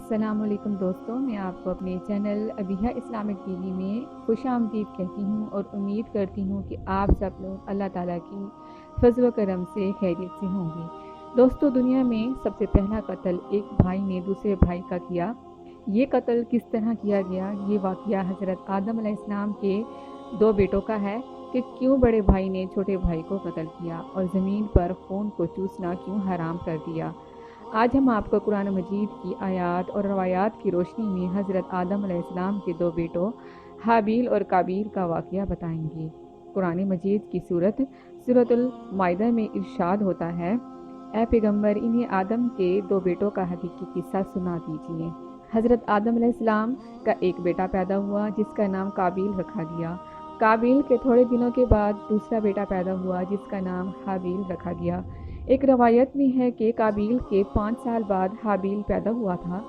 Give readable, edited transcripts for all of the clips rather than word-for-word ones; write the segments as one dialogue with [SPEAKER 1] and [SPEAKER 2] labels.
[SPEAKER 1] अस्सलाम वालेकुम दोस्तों, मैं आपको अपने चैनल अबिहा इस्लामिक टीवी में खुश आमदीद कहती हूँ और उम्मीद करती हूँ कि आप सब लोग अल्लाह ताला की फज़ल व करम से खैरियत से होंगे। दोस्तों, दुनिया में सबसे पहला कत्ल एक भाई ने दूसरे भाई का किया। ये कत्ल किस तरह किया गया, ये वाक़या हज़रत आदम अलैहिस्सलाम के दो बेटों का है कि क्यों बड़े भाई ने छोटे भाई को कत्ल किया और ज़मीन पर खून को चूसना क्यों हराम कर दिया। आज हम आपको कुरान मजीद की आयात और रवायात की रोशनी में हज़रत आदम अलैहिस्सलाम के दो बेटों हाबील और काबील का वाक़या बताएंगे। कुरान मजीद की सूरतुल माइदा में इरशाद होता है, ए पैगंबर, इन्हें आदम के दो बेटों का हकीकी किस्सा सुना दीजिए। हज़रत आदम अलैहिस्सलाम का एक बेटा पैदा हुआ जिसका नाम काबील रखा गया। काबील के थोड़े दिनों के बाद दूसरा बेटा पैदा हुआ जिसका नाम हाबील रखा गया। एक रवायत में है कि काबील के 5 साल बाद हाबील पैदा हुआ था।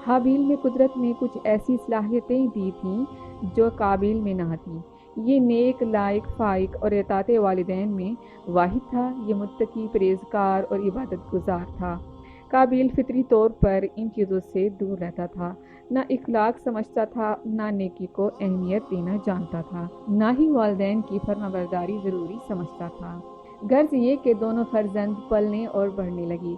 [SPEAKER 1] हाबील में कुदरत ने कुछ ऐसी सलाहियतें दी थीं जो काबील में ना थीं। ये नेक, लायक, फाइक और इताअत वालिदैन में वाहिद था। ये मुत्तकी, परहेज़गार और इबादत गुजार था। काबील फितरी तौर पर इन चीज़ों से दूर रहता था। ना इखलाक समझता था, ना नेकी को अहमियत देना जानता था, ना ही वालिदैन की फरमाबरदारी ज़रूरी समझता था। गर्ज ये कि दोनों फर्जंद पलने और बढ़ने लगी।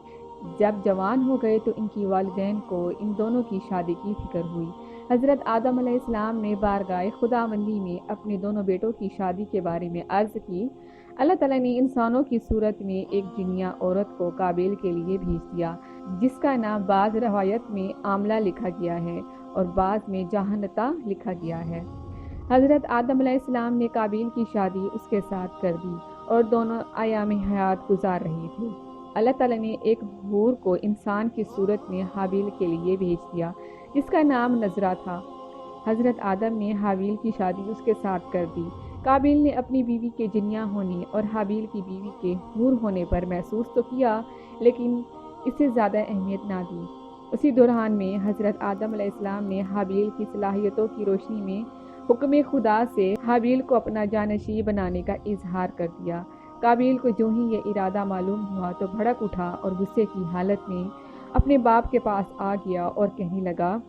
[SPEAKER 1] जब जवान हो गए तो इनकी वालिदैन को इन दोनों की शादी की फिक्र हुई। हज़रत आदम अलैहिस्सलाम ने बारगाह खुदावंदी में अपने दोनों बेटों की शादी के बारे में अर्ज़ की। अल्लाह ताला ने इंसानों की सूरत में एक जिनिया औरत को काबिल के लिए भेज दिया, जिसका नाम बाज़ रवायत में आमला लिखा गया है और बाज़ में जहानता लिखा गया है। हज़रत आदम अलैहिस्सलाम ने काबिल की शादी उसके साथ कर दी और दोनों आयाम हयात गुजार रहे थे। अल्लाह ताला ने एक हूर को इंसान की सूरत में हाबील के लिए भेज दिया, जिसका नाम नजरा था। हज़रत आदम ने हाबील की शादी उसके साथ कर दी। काबिल ने अपनी बीवी के जिनिया होने और हाबील की बीवी के हूर होने पर महसूस तो किया, लेकिन इससे ज़्यादा अहमियत ना दी। उसी दौरान में हज़रत आदम अलैहिस्सलाम ने हाबील की सलाहियतों की रोशनी में हुक्म खुदा से हाबील को अपना जानशी बनाने का इजहार कर दिया। काबिल को जो ही ये इरादा मालूम हुआ तो भड़क उठा और गुस्से की हालत में अपने बाप के पास आ गया और कहने लगा,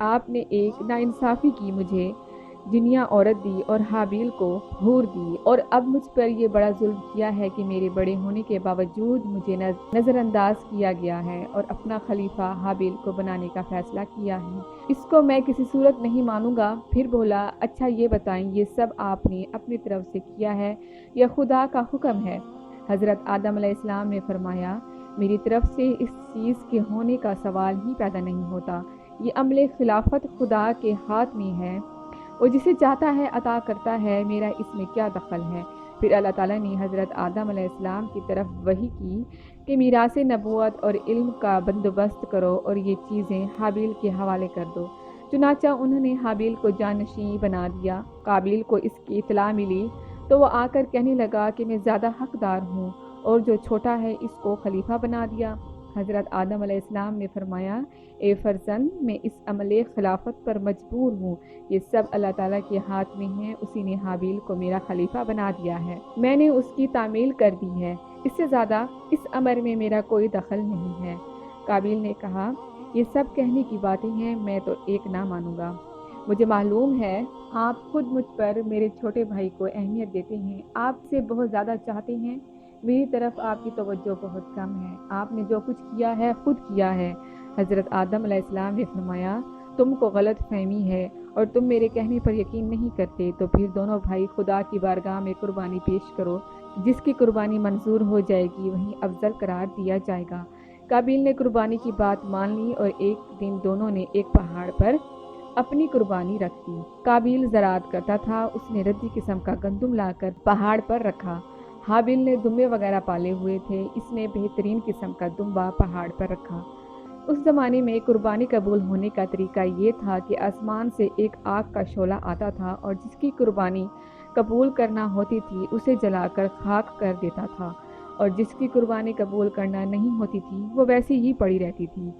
[SPEAKER 1] आपने एक नाइंसाफ़ी की, मुझे जिनिया औरत दी और हाबील को हूर दी, और अब मुझ पर यह बड़ा जुल्म किया है कि मेरे बड़े होने के बावजूद मुझे नज़रअंदाज किया गया है और अपना खलीफा हाबील को बनाने का फैसला किया है। इसको मैं किसी सूरत नहीं मानूंगा। फिर बोला, अच्छा ये बताएं, ये सब आपने अपनी तरफ से किया है या खुदा का हुक्म है? हज़रत आदम अलैहिस्सलाम ने फरमाया, मेरी तरफ से इस चीज़ के होने का सवाल ही पैदा नहीं होता। ये अमले खिलाफत खुदा के हाथ में है, वो जिसे चाहता है अता करता है, मेरा इसमें क्या दखल है। फिर अल्लाह ताला ने हज़रत आदम अलैहिस्सलाम की तरफ वही की कि मीरासे नबूवत और इल्म का बंदोबस्त करो और ये चीज़ें हाबील के हवाले कर दो। चुनाचा उन्होंने हाबील को जानशी बना दिया। काबिल को इसकी इतला मिली तो वो आकर कहने लगा कि मैं ज़्यादा हकदार हूँ और जो छोटा है इसको खलीफा बना दिया। हज़रत आदम अलैहिस्सलाम ने फरमाया, ए फर्जंद, मैं इस अमले खिलाफत पर मजबूर हूँ। ये सब अल्लाह ताला के हाथ में है। उसी ने हाबील को मेरा खलीफा बना दिया है, मैंने उसकी तामील कर दी है। इससे ज़्यादा इस अमर में मेरा कोई दखल नहीं है। काबिल ने कहा, ये सब कहने की बातें हैं, मैं तो एक ना मानूंगा। मुझे मालूम है आप खुद मुझ पर मेरे छोटे भाई को अहमियत देते हैं, आपसे बहुत ज़्यादा चाहते हैं। मेरी तरफ आपकी तवज्जो बहुत कम है। आपने जो कुछ किया है खुद किया है। हज़रत आदम अलैहिस्सलाम ने फरमाया, तुमको गलत फहमी है और तुम मेरे कहने पर यकीन नहीं करते, तो फिर दोनों भाई खुदा की बारगाह में कुर्बानी पेश करो। जिसकी कुर्बानी मंजूर हो जाएगी वहीं अफजल करार दिया जाएगा। काबिल ने कुर्बानी की बात मान ली और एक दिन दोनों ने एक पहाड़ पर अपनी कुर्बानी रख दी। काबिल ज़राअत करता था, उसने रद्दी किस्म का गंदुम लाकर पहाड़ पर रखा। हाबिल ने दुम्बे वगैरह पाले हुए थे, इसने बेहतरीन किस्म का दुम्बा पहाड़ पर रखा। उस ज़माने में कुर्बानी कबूल होने का तरीका ये था कि आसमान से एक आग का शोला आता था और जिसकी कुर्बानी कबूल करना होती थी उसे जलाकर खाक कर देता था, और जिसकी कुर्बानी कबूल करना नहीं होती थी वो वैसी ही पड़ी रहती थी।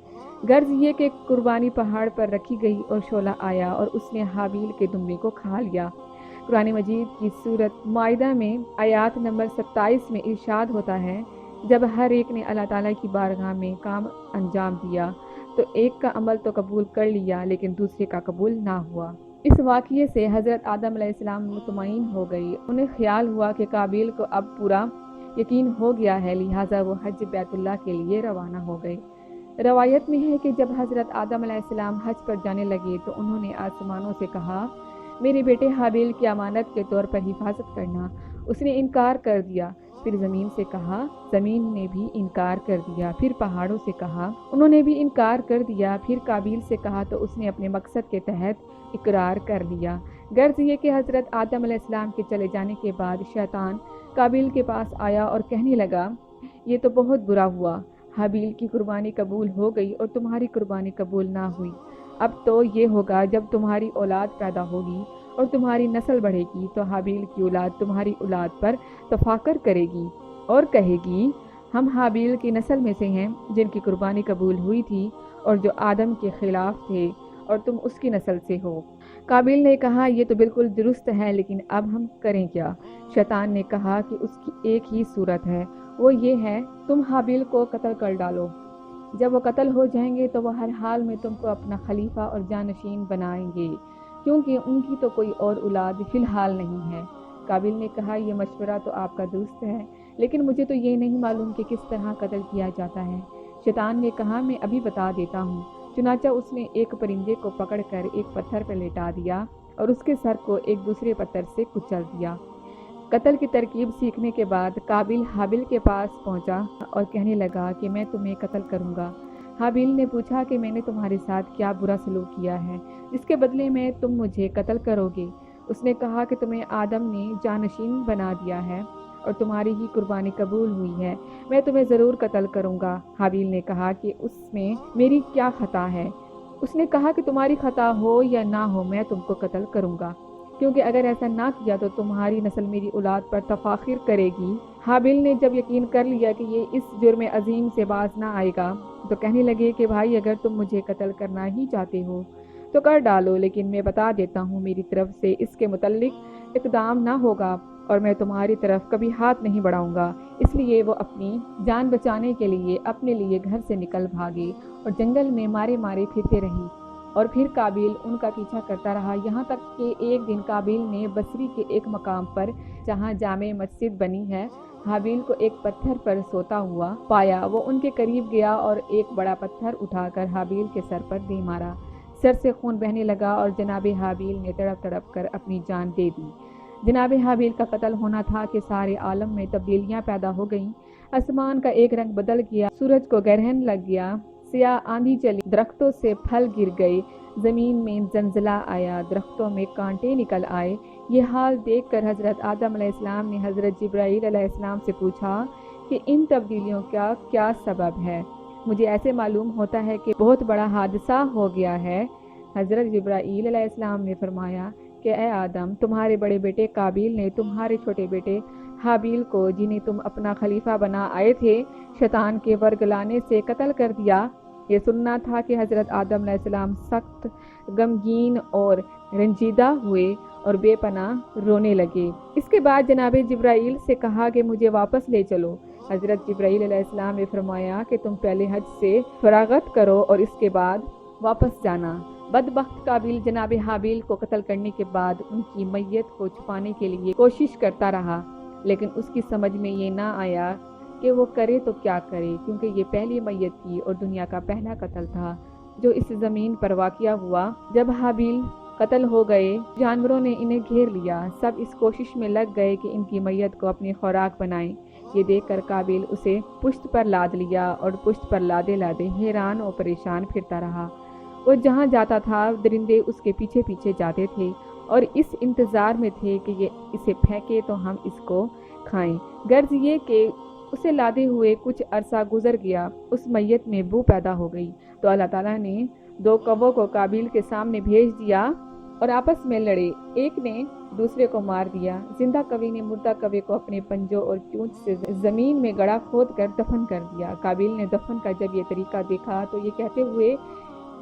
[SPEAKER 1] गर्ज ये कि कुर्बानी पहाड़ पर रखी गई और शोला आया और उसने हाबील के दुम्बे को खा लिया। कुरान मजीद की सूरत माइदा में आयात नंबर 27 में इरशाद होता है, जब हर एक ने अल्लाह ताला की बारगाह में काम अंजाम दिया तो एक का अमल तो कबूल कर लिया लेकिन दूसरे का कबूल ना हुआ। इस वाक़ये से हज़रत आदम अलैहिस्सलाम मुतमईन हो गई। उन्हें ख्याल हुआ कि काबिल को अब पूरा यकीन हो गया है, लिहाजा वो हज बैतुल्लाह के लिए रवाना हो गए। रवायत में है कि जब हज़रत आदम अलैहिस्सलाम हज पर जाने लगे तो उन्होंने आसमानों से कहा, मेरे बेटे हाबिल की अमानत के तौर पर हिफाजत करना। उसने इनकार कर दिया। फिर ज़मीन से कहा, ज़मीन ने भी इनकार कर दिया। फिर पहाड़ों से कहा, उन्होंने भी इनकार कर दिया। फिर काबिल से कहा तो उसने अपने मकसद के तहत इकरार कर लिया। गर्ज ये कि हज़रत आदम अलैहिस्सलाम के चले जाने के बाद शैतान काबिल के पास आया और कहने लगा, ये तो बहुत बुरा हुआ, हाबिल की कुर्बानी कबूल हो गई और तुम्हारी कुर्बानी कबूल ना हुई। अब तो ये होगा जब तुम्हारी औलाद पैदा होगी और तुम्हारी नस्ल बढ़ेगी तो हाबिल की औलाद तुम्हारी औलाद पर तफाकर करेगी और कहेगी, हम हाबिल की नस्ल में से हैं जिनकी कुर्बानी कबूल हुई थी और जो आदम के खिलाफ थे और तुम उसकी नस्ल से हो। काबिल ने कहा, ये तो बिल्कुल दुरुस्त है, लेकिन अब हम करें क्या? शैतान ने कहा कि उसकी एक ही सूरत है, वो ये है, तुम हाबिल को कत्ल कर डालो। जब वो कत्ल हो जाएंगे तो वो हर हाल में तुमको अपना खलीफा और जानशीन बनाएंगे, क्योंकि उनकी तो कोई और औलाद फिलहाल नहीं है। काबिल ने कहा, यह मशवरा तो आपका दुरुस्त है, लेकिन मुझे तो ये नहीं मालूम कि किस तरह कत्ल किया जाता है। शैतान ने कहा, मैं अभी बता देता हूँ। चुनाचा उसने एक परिंदे को पकड़कर एक पत्थर पर लेटा दिया और उसके सर को एक दूसरे पत्थर से कुचल दिया। कत्ल की तरकीब सीखने के बाद काबिल हाबिल के पास पहुंचा और कहने लगा कि मैं तुम्हें कत्ल करूंगा। हाबिल ने पूछा कि मैंने तुम्हारे साथ क्या बुरा सलूक किया है जिसके बदले में तुम मुझे कत्ल करोगे? उसने कहा कि तुम्हें आदम ने जानशीन बना दिया है और तुम्हारी ही कुर्बानी कबूल हुई है, मैं तुम्हें ज़रूर कत्ल करूंगा। हाबिल ने कहा कि उसमें मेरी क्या खता है? उसने कहा कि तुम्हारी खता हो या ना हो, मैं तुमको कत्ल करूंगा, क्योंकि अगर ऐसा ना किया तो तुम्हारी नस्ल मेरी औलाद पर तफाखिर करेगी। हाबिल ने जब यकीन कर लिया कि ये इस जुर्म अजीम से बाज ना आएगा तो कहने लगे कि भाई, अगर तुम मुझे कत्ल करना ही चाहते हो तो कर डालो, लेकिन मैं बता देता हूँ मेरी तरफ से इसके मुतल्लिक इक़दाम ना होगा और मैं तुम्हारी तरफ कभी हाथ नहीं बढ़ाऊंगा। इसलिए वो अपनी जान बचाने के लिए अपने लिए घर से निकल भागे और जंगल में मारे मारे फिरते रही। और फिर काबिल उनका पीछा करता रहा, यहाँ तक कि एक दिन काबिल ने बसरी के एक मकाम पर, जहाँ जामे मस्जिद बनी है, हाबिल को एक पत्थर पर सोता हुआ पाया। वो उनके करीब गया और एक बड़ा पत्थर उठाकर हाबिल के सर पर दे मारा। सर से खून बहने लगा और जनाबे हाबिल ने तड़प तड़प कर अपनी जान दे दी। जनाबे हाबिल का कत्ल होना था कि सारे आलम में तब्दीलियां पैदा हो गईं। आसमान का एक रंग बदल गया, सूरज को ग्रहण लग गया, सियाह आंधी चली, दरख्तों से फल गिर गए, ज़मीन में जंजला आया, दरख्तों में कांटे निकल आए। ये हाल देखकर हज़रत आदम अलैहिस्सलाम ने हज़रत जिब्राईल अलैहिस्सलाम से पूछा कि इन तब्दीलियों का क्या सबब है? मुझे ऐसे मालूम होता है कि बहुत बड़ा हादसा हो गया है। हज़रत जिब्राईल अलैहिस्सलाम ने फरमाया कि ए आदम, तुम्हारे बड़े बेटे काबिल ने तुम्हारे छोटे बेटे हाबिल को, जिन्हें तुम अपना खलीफा बना आए थे, शैतान के वर्गलाने से कत्ल कर दिया। ये सुनना था कि हज़रत आदम अलैहिस्सलाम सख्त गमगीन और रंजीदा हुए और बेपनाह रोने लगे। इसके बाद जनाबे जिब्राईल से कहा कि मुझे वापस ले चलो। हज़रत जिब्राईल अलैहिस्सलाम ने फरमाया कि तुम पहले हज से फरागत करो और इसके बाद वापस जाना। बदबख्त काबिल जनाबे हाबिल को कत्ल करने के बाद उनकी मैयत को छुपाने के लिए कोशिश करता रहा, लेकिन उसकी समझ में ये ना आया कि वो करे तो क्या करे, क्योंकि ये पहली मैयत थी और दुनिया का पहला कत्ल था जो इस ज़मीन पर वाक़या हुआ। जब हाबिल कत्ल हो गए, जानवरों ने इन्हें घेर लिया। सब इस कोशिश में लग गए कि इनकी मैयत को अपनी खुराक बनाएं। ये देखकर काबिल उसे पुश्त पर लाद लिया और पुश्त पर लादे लादे हैरान और परेशान फिरता रहा। वो जहाँ जाता था दरिंदे उसके पीछे पीछे जाते थे और इस इंतज़ार में थे कि ये इसे फेंके तो हम इसको खाएं। गर्ज ये कि उसे लादे हुए कुछ अरसा गुजर गया, उस मैयत में बू पैदा हो गई तो अल्लाह ताला ने 2 कौवों को काबिल के सामने भेज दिया और आपस में लड़े। एक ने दूसरे को मार दिया। जिंदा कवि ने मुर्दा कवि को अपने पंजों और चोंच से जमीन में गड़ा खोद कर दफन कर दिया। काबिल ने दफन का जब ये तरीका देखा तो ये कहते हुए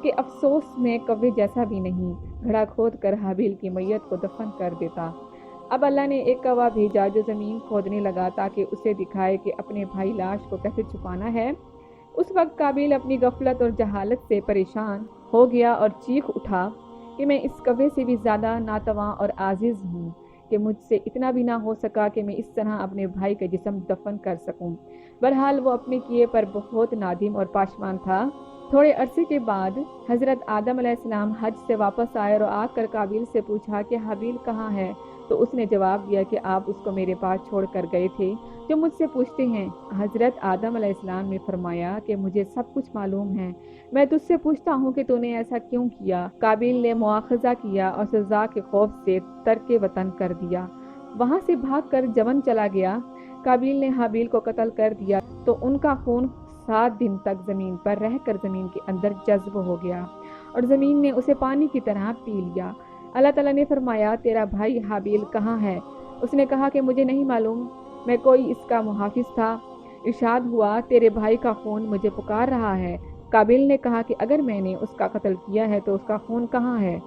[SPEAKER 1] कि अफसोस में कव्वे जैसा भी नहीं, घड़ा खोद कर हाबिल की मैयत को दफन कर देता। अब अल्लाह ने एक कौवा भेजा जो ज़मीन खोदने लगा ताकि उसे दिखाए कि अपने भाई लाश को कैसे छुपाना है। उस वक्त काबिल अपनी गफलत और जहालत से परेशान हो गया और चीख उठा कि मैं इस कौवे से भी ज़्यादा नातवां और आजिज़ हूँ कि मुझसे इतना भी ना हो सका कि मैं इस तरह अपने भाई का जिस्म दफन कर सकूं। बहरहाल वो अपने किए पर बहुत नादिम और पाशमान था। थोड़े अरसे के बाद हज़रत आदम अलैहिस्सलाम हज से वापस आए और आकर काबिल से पूछा कि हाबिल कहाँ है। तो उसने जवाब दिया कि आप उसको मेरे पास छोड़ कर गए थे, जो मुझसे पूछते हैं। हज़रत आदम अलैहिस्सलाम ने फरमाया कि मुझे सब कुछ मालूम है, मैं तुझसे पूछता हूँ कि तूने ऐसा क्यों किया। काबिल ने मुआखज़ा किया और सज़ा के खौफ से तर्क वतन कर दिया, वहाँ से भागकर यमन चला गया। काबिल ने हाबिल को कत्ल कर दिया तो उनका खून 7 दिन तक ज़मीन पर रहकर ज़मीन के अंदर जज्ब हो गया और ज़मीन ने उसे पानी की तरह पी लिया। अल्लाह ताला ने फरमाया, तेरा भाई हाबिल कहाँ है। उसने कहा कि मुझे नहीं मालूम, मैं कोई इसका मुहाफिज था। इरशाद हुआ, तेरे भाई का खून मुझे पुकार रहा है। काबिल ने कहा कि अगर मैंने उसका कत्ल किया है तो उसका खून कहाँ है।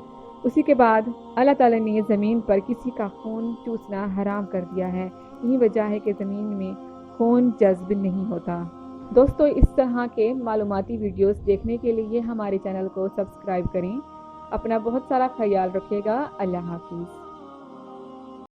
[SPEAKER 1] उसी के बाद अल्लाह ताला ने ज़मीन पर किसी का खून चूसना हराम कर दिया है। यही वजह है कि ज़मीन में खून जज्ब नहीं होता। दोस्तों, इस तरह के मालूमाती वीडियोस देखने के लिए हमारे चैनल को सब्सक्राइब करें। अपना बहुत सारा ख्याल रखिएगा। अल्लाह हाफिज़।